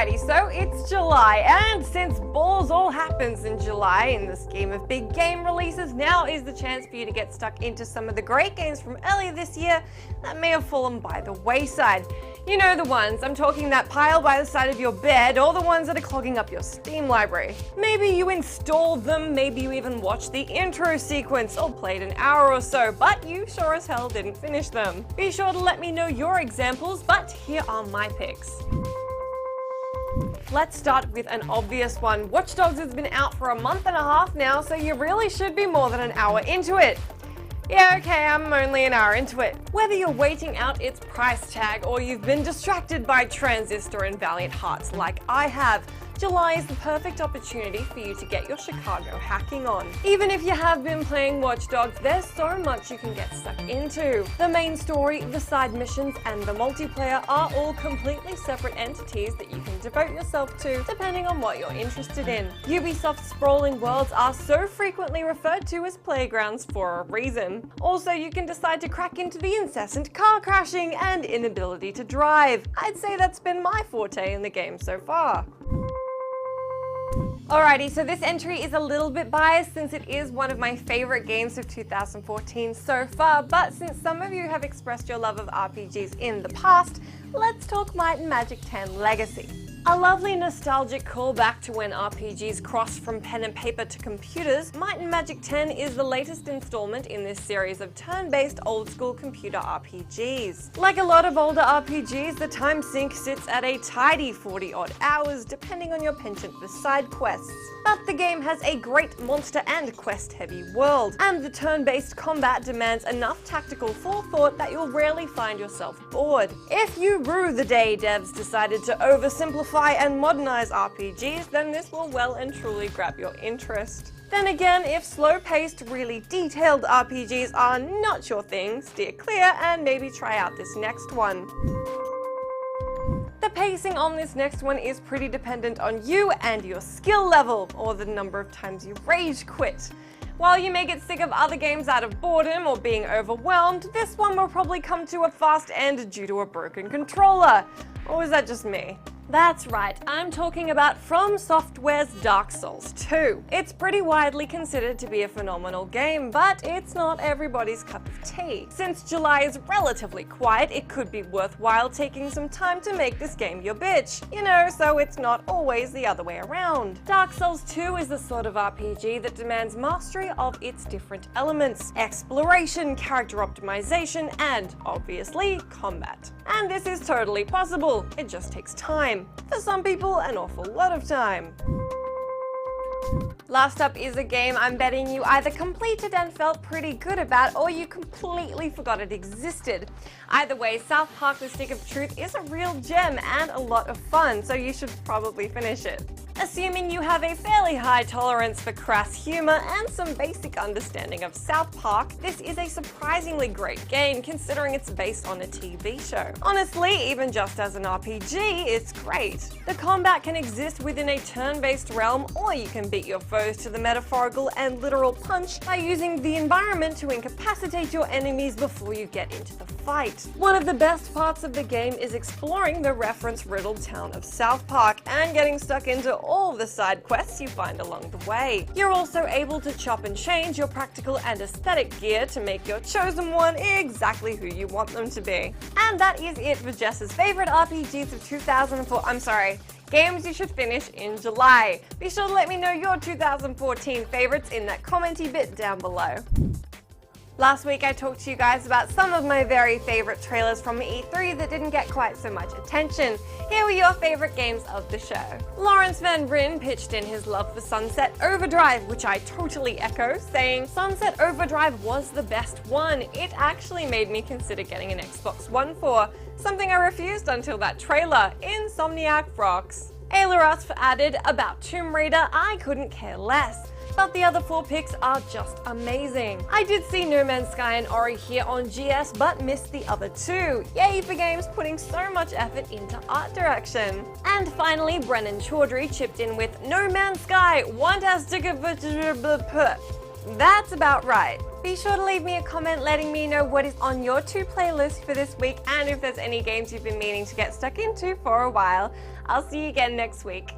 Alrighty, so it's July, and since balls all happens in July in the scheme of big game releases, now is the chance for you to get stuck into some of the great games from earlier this year that may have fallen by the wayside. You know the ones, I'm talking that pile by the side of your bed, or the ones that are clogging up your Steam library. Maybe you installed them, maybe you even watched the intro sequence, or played an hour or so, but you sure as hell didn't finish them. Be sure to let me know your examples, but here are my picks. Let's start with an obvious one. Watch Dogs has been out for a month and a half now, so you really should be more than an hour into it. Yeah, okay, I'm only an hour into it. Whether you're waiting out its price tag or you've been distracted by Transistor and Valiant Hearts like I have, July is the perfect opportunity for you to get your Chicago hacking on. Even if you have been playing Watch Dogs, there's so much you can get stuck into. The main story, the side missions, and the multiplayer are all completely separate entities that you can devote yourself to depending on what you're interested in. Ubisoft's sprawling worlds are so frequently referred to as playgrounds for a reason. Also, you can decide to crack into the incessant car crashing and inability to drive. I'd say that's been my forte in the game so far. Alrighty, so this entry is a little bit biased since it is one of my favorite games of 2014 so far, but since some of you have expressed your love of RPGs in the past, let's talk Might and Magic 10 Legacy. A lovely nostalgic callback to when RPGs crossed from pen and paper to computers, Might and Magic 10 is the latest installment in this series of turn-based old-school computer RPGs. Like a lot of older RPGs, the time sink sits at a tidy 40-odd hours, depending on your penchant for side quests. But the game has a great monster and quest-heavy world, and the turn-based combat demands enough tactical forethought that you'll rarely find yourself bored. If you rue the day devs decided to oversimplify and modernize RPGs, then this will well and truly grab your interest. Then again, if slow-paced, really detailed RPGs are not your thing, steer clear and maybe try out this next one. The pacing on this next one is pretty dependent on you and your skill level, or the number of times you rage quit. While you may get sick of other games out of boredom or being overwhelmed, this one will probably come to a fast end due to a broken controller. Or is that just me? That's right, I'm talking about From Software's Dark Souls 2. It's pretty widely considered to be a phenomenal game, but it's not everybody's cup of tea. Since July is relatively quiet, it could be worthwhile taking some time to make this game your bitch. You know, so it's not always the other way around. Dark Souls 2 is the sort of RPG that demands mastery of its different elements: exploration, character optimization, and, obviously, combat. And this is totally possible, it just takes time. For some people, an awful lot of time. Last up is a game I'm betting you either completed and felt pretty good about, or you completely forgot it existed. Either way, South Park: The Stick of Truth is a real gem and a lot of fun, so you should probably finish it. Assuming you have a fairly high tolerance for crass humor and some basic understanding of South Park, this is a surprisingly great game considering it's based on a TV show. Honestly, even just as an RPG, it's great. The combat can exist within a turn-based realm, or you can beat your foes to the metaphorical and literal punch by using the environment to incapacitate your enemies before you get into the fight. One of the best parts of the game is exploring the reference-riddled town of South Park and getting stuck into all the side quests you find along the way. You're also able to chop and change your practical and aesthetic gear to make your chosen one exactly who you want them to be. And that is it for Jess's favorite RPGs of 2004. Games you should finish in July. Be sure to let me know your 2014 favorites in that commenty bit down below. Last week I talked to you guys about some of my very favorite trailers from E3 that didn't get quite so much attention. Here were your favorite games of the show. Lawrence Van Bryn pitched in his love for Sunset Overdrive, which I totally echo, saying Sunset Overdrive was the best one. It actually made me consider getting an Xbox One for, something I refused until that trailer, Insomniac rocks. Ayla Rusk added about Tomb Raider, I couldn't care less. But the other 4 picks are just amazing. I did see No Man's Sky and Ori here on GS, but missed the other 2. Yay for games putting so much effort into art direction. And finally, Brennan Chaudhry chipped in with No Man's Sky, That's about right. Be sure to leave me a comment letting me know what is on your to-play list for this week and if there's any games you've been meaning to get stuck into for a while. I'll see you again next week.